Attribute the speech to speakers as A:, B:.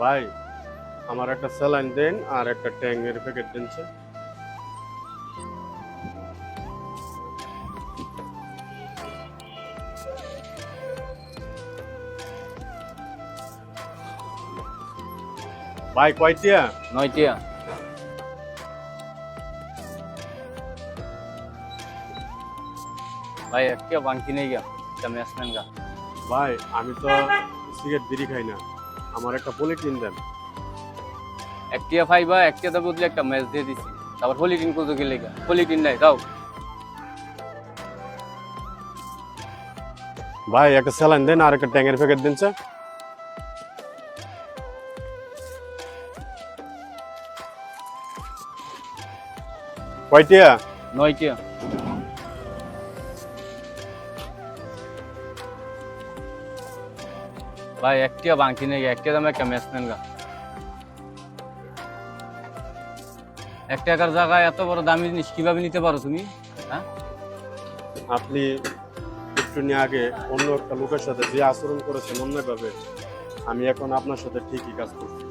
A: ভাই আমার একটা স্যালাইন দেন আর একটা ট্যাঙ্গের প্যাকেট দেন স্যার। ভাই কয়টিয়া?
B: 9টিয়া। ভাই একটা বাংকি নেই গা, একটা ম্যাচ নেন গা।
A: ভাই আমি তো সিগারেট বিড়ি খাই না, আমার একটা পলিটিন দেন।
B: একটিয়া ফাইবা, একটিয়াতে বদলে একটা ম্যাচ দিয়ে দিছি। তারপর পলিটিন কত গেলে গা, পলিটিন নাই দাও।
A: ভাই একটা স্যালাইন দেন আর একটা ট্যাঙ্গের প্যাকেট দেন স্যার। কয়টিয়া?
B: 9টিয়া। ভাই একটিয়া বাংকি নেই গা, একটিয়া দামে একটা ম্যাচ নেন গা। 1 টাকার জায়গায় এত বড় দামি জিনিস কিভাবে নিতে পারো তুমি? হ্যাঁ,
A: আপনি একটু নিয়ে আগে অন্য একটা লোকের সাথে যে আচরণ করেছেন অন্যভাবে, আমি এখন আপনার সাথে ঠিকই কাজ করছি।